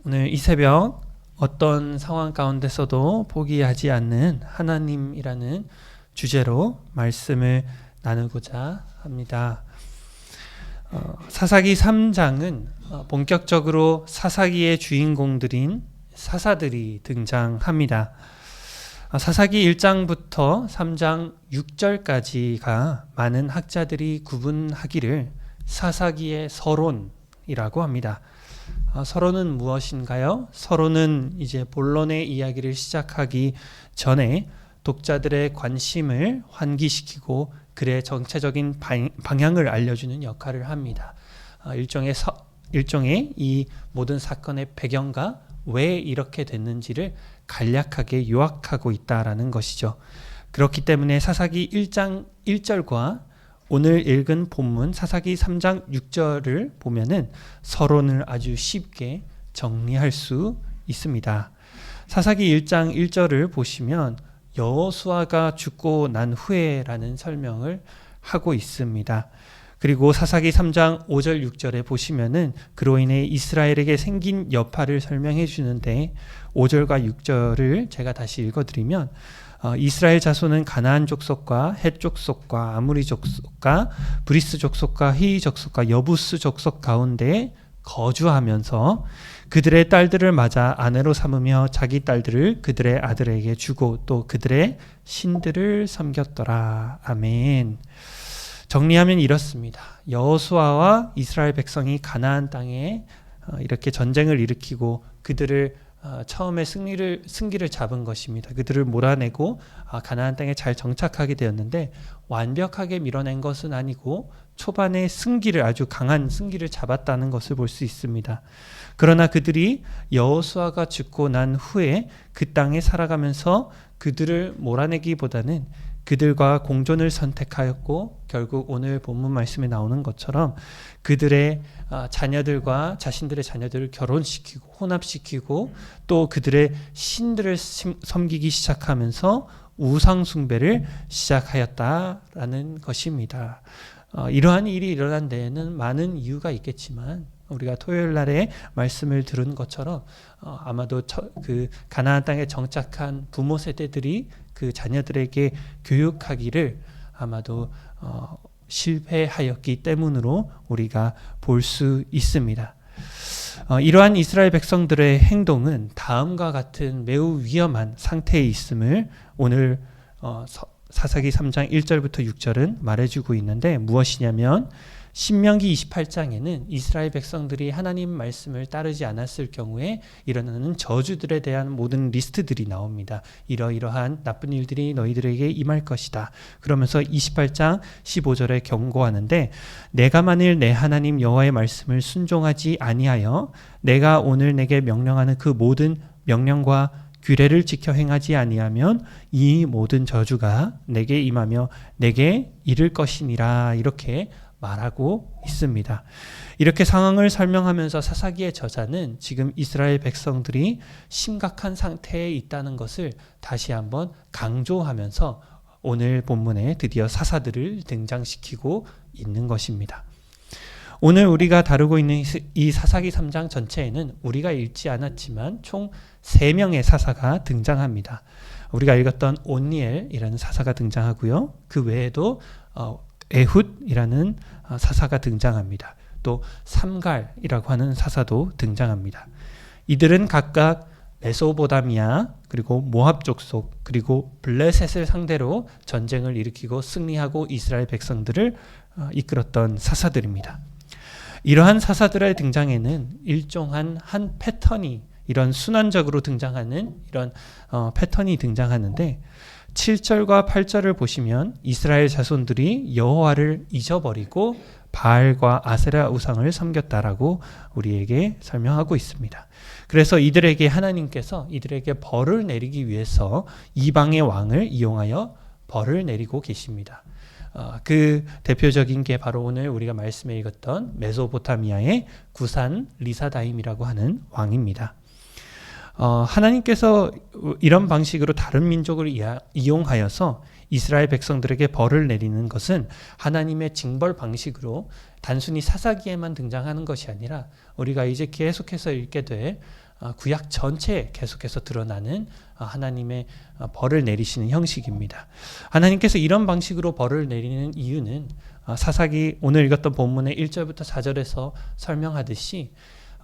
오늘 이 새벽 어떤 상황 가운데서도 포기하지 않는 하나님이라는 주제로 말씀을 나누고자 합니다. 사사기 3장은 본격적으로 사사기의 주인공들인 사사들이 등장합니다. 사사기 1장부터 3장 6절까지가 많은 학자들이 구분하기를 사사기의 서론이라고 합니다. 서론은 무엇인가요? 서론은 이제 본론의 이야기를 시작하기 전에 독자들의 관심을 환기시키고 글의 정체적인 방향을 알려주는 역할을 합니다. 일종의 이 모든 사건의 배경과 왜 이렇게 됐는지를 간략하게 요약하고 있다라는 것이죠. 그렇기 때문에 사사기 1장 1절과 오늘 읽은 본문 사사기 3장 6절을 보면은 서론을 아주 쉽게 정리할 수 있습니다. 사사기 1장 1절을 보시면 여호수아가 죽고 난 후에라는 설명을 하고 있습니다. 그리고 사사기 3장 5절 6절에 보시면은 그로 인해 이스라엘에게 생긴 여파를 설명해 주는데 5절과 6절을 제가 다시 읽어드리면 이스라엘 자손은 가나안 족속과 헷 족속과 아무리 족속과 브리스 족속과 히위 족속과 여부스 족속 가운데 거주하면서 그들의 딸들을 맞아 아내로 삼으며 자기 딸들을 그들의 아들에게 주고 또 그들의 신들을 섬겼더라. 아멘. 정리하면 이렇습니다. 여호수아와 이스라엘 백성이 가나안 땅에 이렇게 전쟁을 일으키고 그들을 처음에 승기를 잡은 것입니다. 그들을 몰아내고 가나안 땅에 잘 정착하게 되었는데 완벽하게 밀어낸 것은 아니고 초반에 아주 강한 승기를 잡았다는 것을 볼 수 있습니다. 그러나 그들이 여호수아가 죽고 난 후에 그 땅에 살아가면서 그들을 몰아내기보다는 그들과 공존을 선택하였고 결국 오늘 본문 말씀에 나오는 것처럼 그들의 자녀들과 자신들의 자녀들을 결혼시키고 혼합시키고 또 그들의 신들을 섬기기 시작하면서 우상 숭배를 시작하였다라는 것입니다. 이러한 일이 일어난 데에는 많은 이유가 있겠지만 우리가 토요일 날에 말씀을 들은 것처럼 아마도 그 가나안 땅에 정착한 부모 세대들이 그 자녀들에게 교육하기를 아마도 실패하였기 때문으로 우리가 볼 수 있습니다. 이러한 이스라엘 백성들의 행동은 다음과 같은 매우 위험한 상태에 있음을 오늘 사사기 3장 1절부터 6절은 말해주고 있는데 무엇이냐면 신명기 28장에는 이스라엘 백성들이 하나님 말씀을 따르지 않았을 경우에 일어나는 저주들에 대한 모든 리스트들이 나옵니다. 이러이러한 나쁜 일들이 너희들에게 임할 것이다. 그러면서 28장 15절에 경고하는데 내가 만일 내 하나님 여호와의 말씀을 순종하지 아니하여 내가 오늘 내게 명령하는 그 모든 명령과 규례를 지켜 행하지 아니하면 이 모든 저주가 내게 임하며 내게 이를 것이니라 이렇게 말하고 있습니다. 이렇게 상황을 설명하면서 사사기의 저자는 지금 이스라엘 백성들이 심각한 상태에 있다는 것을 다시 한번 강조하면서 오늘 본문에 드디어 사사들을 등장시키고 있는 것입니다. 오늘 우리가 다루고 있는 이 사사기 3장 전체에는 우리가 읽지 않았지만 총 3명의 사사가 등장합니다. 우리가 읽었던 온니엘이라는 사사가 등장하고요. 그 외에도 에훗이라는 사사가 등장합니다. 또 삼갈이라고 하는 사사도 등장합니다. 이들은 각각 메소보다미아 그리고 모압 족속 그리고 블레셋을 상대로 전쟁을 일으키고 승리하고 이스라엘 백성들을 이끌었던 사사들입니다. 이러한 사사들의 등장에는 일종한 한 패턴이 이런 순환적으로 등장하는 이런 패턴이 등장하는데 7절과 8절을 보시면 이스라엘 자손들이 여호와를 잊어버리고 바알과 아세라 우상을 섬겼다라고 우리에게 설명하고 있습니다. 그래서 하나님께서 이들에게 벌을 내리기 위해서 이방의 왕을 이용하여 벌을 내리고 계십니다. 그 대표적인 게 바로 오늘 우리가 말씀에 읽었던 메소포타미아의 구산 리사다임이라고 하는 왕입니다. 하나님께서 이런 방식으로 다른 민족을 이용하여서 이스라엘 백성들에게 벌을 내리는 것은 하나님의 징벌 방식으로 단순히 사사기에만 등장하는 것이 아니라 우리가 이제 계속해서 읽게 될 구약 전체에 계속해서 드러나는 하나님의 벌을 내리시는 형식입니다. 하나님께서 이런 방식으로 벌을 내리는 이유는 사사기 오늘 읽었던 본문의 1절부터 4절에서 설명하듯이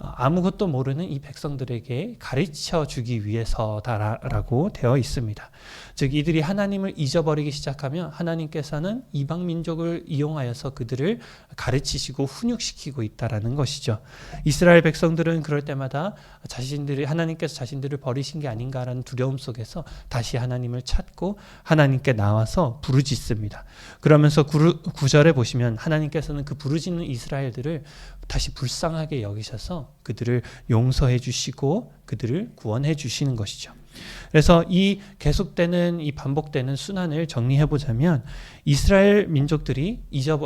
아무것도 모르는 이 백성들에게 가르쳐 주기 위해서다라고 되어 있습니다. 즉 이들이 하나님을 잊어버리기 시작하면 하나님께서는 이방 민족을 이용하여서 그들을 가르치시고 훈육시키고 있다라는 것이죠. 이스라엘 백성들은 그럴 때마다 하나님께서 자신들을 버리신 게 아닌가라는 두려움 속에서 다시 하나님을 찾고 하나님께 나와서 부르짖습니다. 그러면서 9절에 보시면 하나님께서는 그 부르짖는 이스라엘들을 다시 불쌍하게 여기셔서 그들을 용서해 주시고 그들을 구원해 주시는 것이죠. 그래서 이 계속되는 이 반복되는 순환을 정리해 보자면 이스라엘 민족들이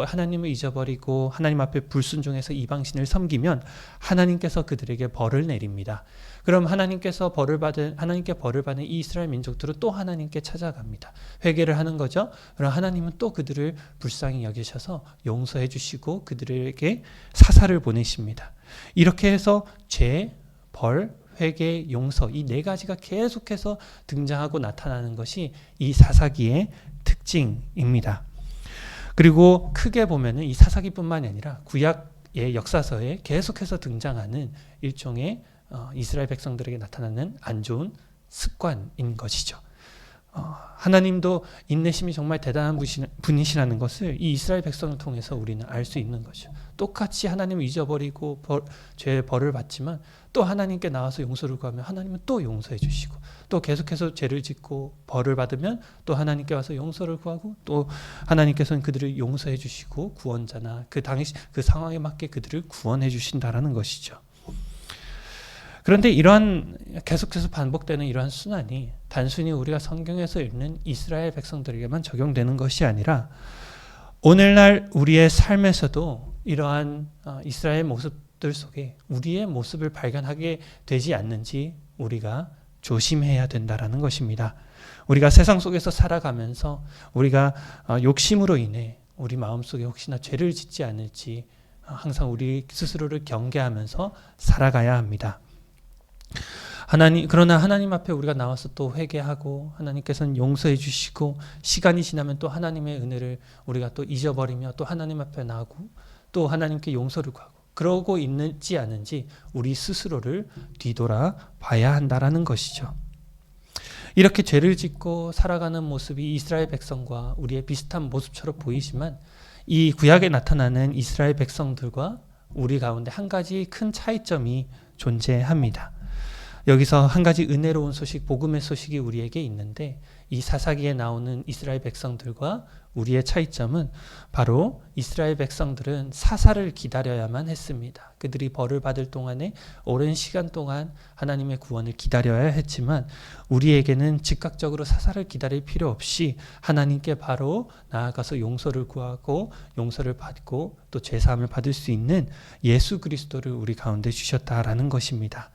하나님을 잊어버리고 하나님 앞에 불순종해서 이방신을 섬기면 하나님께서 그들에게 벌을 내립니다. 그럼 하나님께 벌을 받은 이 이스라엘 민족들은 또 하나님께 찾아갑니다. 회개를 하는 거죠. 그럼 하나님은 또 그들을 불쌍히 여기셔서 용서해 주시고 그들에게 사사를 보내십니다. 이렇게 해서 죄, 벌, 회개, 용서 이 네 가지가 계속해서 등장하고 나타나는 것이 이 사사기의 특징입니다. 그리고 크게 보면은 이 사사기뿐만이 아니라 구약의 역사서에 계속해서 등장하는 일종의 이스라엘 백성들에게 나타나는 안 좋은 습관인 것이죠. 하나님도 인내심이 정말 대단한 분이시라는 것을 이 이스라엘 백성을 통해서 우리는 알 수 있는 거죠. 똑같이 하나님을 잊어버리고 죄의 벌을 받지만 또 하나님께 나와서 용서를 구하면 하나님은 또 용서해 주시고 또 계속해서 죄를 짓고 벌을 받으면 또 하나님께 와서 용서를 구하고 또 하나님께서는 그들을 용서해 주시고 구원자나 그 상황에 맞게 그들을 구원해 주신다라는 것이죠. 그런데 이러한 계속해서 반복되는 이러한 순환이 단순히 우리가 성경에서 읽는 이스라엘 백성들에게만 적용되는 것이 아니라 오늘날 우리의 삶에서도 이러한 이스라엘 모습들 속에 우리의 모습을 발견하게 되지 않는지 우리가 조심해야 된다라는 것입니다. 우리가 세상 속에서 살아가면서 우리가 욕심으로 인해 우리 마음속에 혹시나 죄를 짓지 않을지 항상 우리 스스로를 경계하면서 살아가야 합니다. 그러나 하나님 앞에 우리가 나와서 또 회개하고 하나님께서는 용서해 주시고 시간이 지나면 또 하나님의 은혜를 우리가 또 잊어버리며 또 하나님 앞에 나오고 또 하나님께 용서를 구하고 그러고 있는지 않은지 우리 스스로를 뒤돌아 봐야 한다라는 것이죠. 이렇게 죄를 짓고 살아가는 모습이 이스라엘 백성과 우리의 비슷한 모습처럼 보이지만 이 구약에 나타나는 이스라엘 백성들과 우리 가운데 한 가지 큰 차이점이 존재합니다. 여기서 한 가지 은혜로운 소식, 복음의 소식이 우리에게 있는데 이 사사기에 나오는 이스라엘 백성들과 우리의 차이점은 바로 이스라엘 백성들은 사사를 기다려야만 했습니다. 그들이 벌을 받을 동안에 오랜 시간 동안 하나님의 구원을 기다려야 했지만 우리에게는 즉각적으로 사사를 기다릴 필요 없이 하나님께 바로 나아가서 용서를 구하고 용서를 받고 또 죄사함을 받을 수 있는 예수 그리스도를 우리 가운데 주셨다라는 것입니다.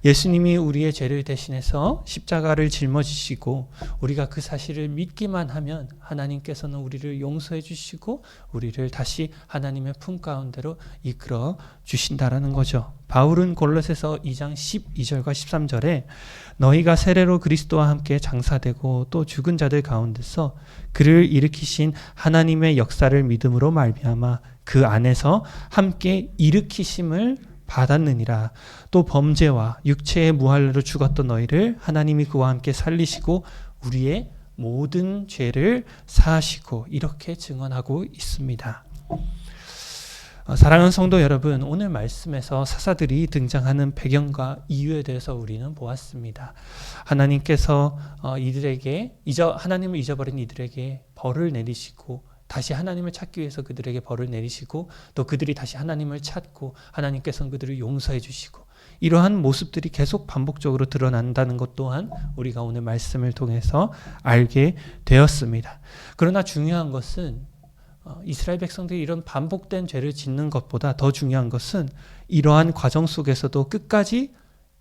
예수님이 우리의 죄를 대신해서 십자가를 짊어지시고 우리가 그 사실을 믿기만 하면 하나님께서는 우리를 용서해 주시고 우리를 다시 하나님의 품 가운데로 이끌어 주신다라는 거죠. 바울은 골로새서 2장 12절과 13절에 너희가 세례로 그리스도와 함께 장사되고 또 죽은 자들 가운데서 그를 일으키신 하나님의 역사를 믿음으로 말미암아 그 안에서 함께 일으키심을 받았느니라. 또 범죄와 육체의 무할례로 죽었던 너희를 하나님이 그와 함께 살리시고 우리의 모든 죄를 사하시고 이렇게 증언하고 있습니다. 사랑하는 성도 여러분, 오늘 말씀에서 사사들이 등장하는 배경과 이유에 대해서 우리는 보았습니다. 하나님께서 하나님을 잊어버린 이들에게 벌을 내리시고 다시 하나님을 찾기 위해서 그들에게 벌을 내리시고 또 그들이 다시 하나님을 찾고 하나님께서는 그들을 용서해 주시고 이러한 모습들이 계속 반복적으로 드러난다는 것 또한 우리가 오늘 말씀을 통해서 알게 되었습니다. 그러나 중요한 것은 이스라엘 백성들이 이런 반복된 죄를 짓는 것보다 더 중요한 것은 이러한 과정 속에서도 끝까지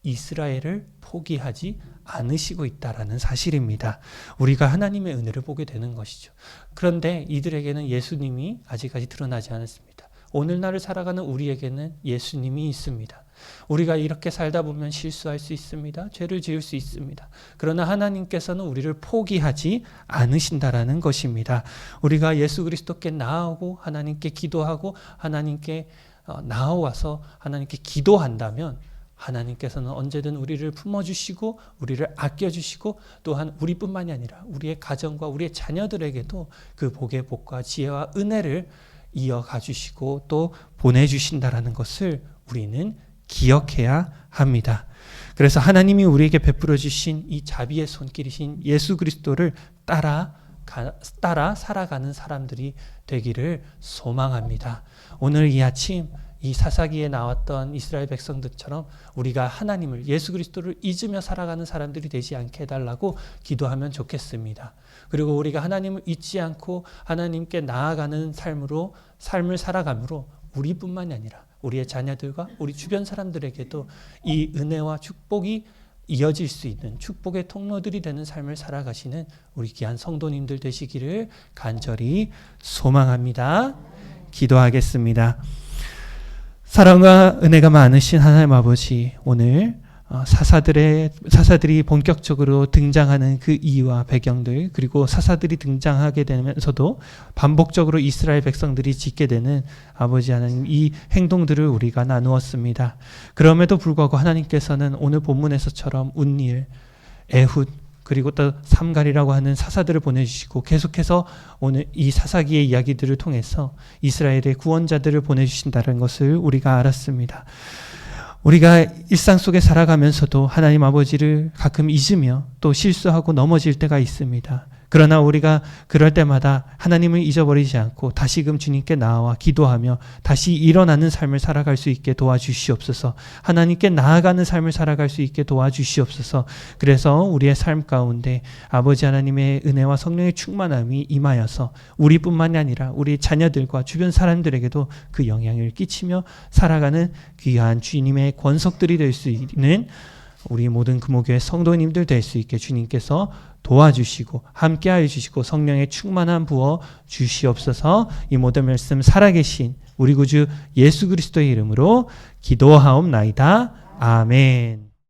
이스라엘을 포기하지 않으시고 있다라는 사실입니다. 우리가 하나님의 은혜를 보게 되는 것이죠. 그런데 이들에게는 예수님이 아직까지 드러나지 않았습니다. 오늘날을 살아가는 우리에게는 예수님이 있습니다. 우리가 이렇게 살다 보면 실수할 수 있습니다. 죄를 지을 수 있습니다. 그러나 하나님께서는 우리를 포기하지 않으신다라는 것입니다. 우리가 예수 그리스도께 나아오고 하나님께 기도하고 하나님께 나아와서 하나님께 기도한다면 하나님께서는 언제든 우리를 품어주시고 우리를 아껴주시고 또한 우리뿐만이 아니라 우리의 가정과 우리의 자녀들에게도 그 복의 복과 지혜와 은혜를 이어가 주시고 또 보내주신다라는 것을 우리는 기억해야 합니다. 그래서 하나님이 우리에게 베풀어 주신 이 자비의 손길이신 예수 그리스도를 따라 살아가는 사람들이 되기를 소망합니다. 오늘 이 아침 이 사사기에 나왔던 이스라엘 백성들처럼 우리가 하나님을 예수 그리스도를 잊으며 살아가는 사람들이 되지 않게 해달라고 기도하면 좋겠습니다. 그리고 우리가 하나님을 잊지 않고 하나님께 나아가는 삶을 살아감으로 우리뿐만이 아니라 우리의 자녀들과 우리 주변 사람들에게도 이 은혜와 축복이 이어질 수 있는 축복의 통로들이 되는 삶을 살아가시는 우리 귀한 성도님들 되시기를 간절히 소망합니다. 기도하겠습니다. 사랑과 은혜가 많으신 하나님 아버지, 오늘 사사들이 본격적으로 등장하는 그 이유와 배경들, 그리고 사사들이 등장하게 되면서도 반복적으로 이스라엘 백성들이 짓게 되는 아버지 하나님 이 행동들을 우리가 나누었습니다. 그럼에도 불구하고 하나님께서는 오늘 본문에서처럼 운니엘, 에훗, 그리고 또 삼갈이라고 하는 사사들을 보내주시고 계속해서 오늘 이 사사기의 이야기들을 통해서 이스라엘의 구원자들을 보내주신다는 것을 우리가 알았습니다. 우리가 일상 속에 살아가면서도 하나님 아버지를 가끔 잊으며 또 실수하고 넘어질 때가 있습니다. 그러나 우리가 그럴 때마다 하나님을 잊어버리지 않고 다시금 주님께 나아와 기도하며 다시 일어나는 삶을 살아갈 수 있게 도와주시옵소서. 하나님께 나아가는 삶을 살아갈 수 있게 도와주시옵소서. 그래서 우리의 삶 가운데 아버지 하나님의 은혜와 성령의 충만함이 임하여서 우리뿐만이 아니라 우리 자녀들과 주변 사람들에게도 그 영향을 끼치며 살아가는 귀한 주님의 권속들이 될 수 있는 우리 모든 금호교회 성도님들 될 수 있게 주님께서 도와주시고 함께하여 주시고 성령의 충만한 부어 주시옵소서. 이 모든 말씀 살아계신 우리 구주 예수 그리스도의 이름으로 기도하옵나이다. 아멘.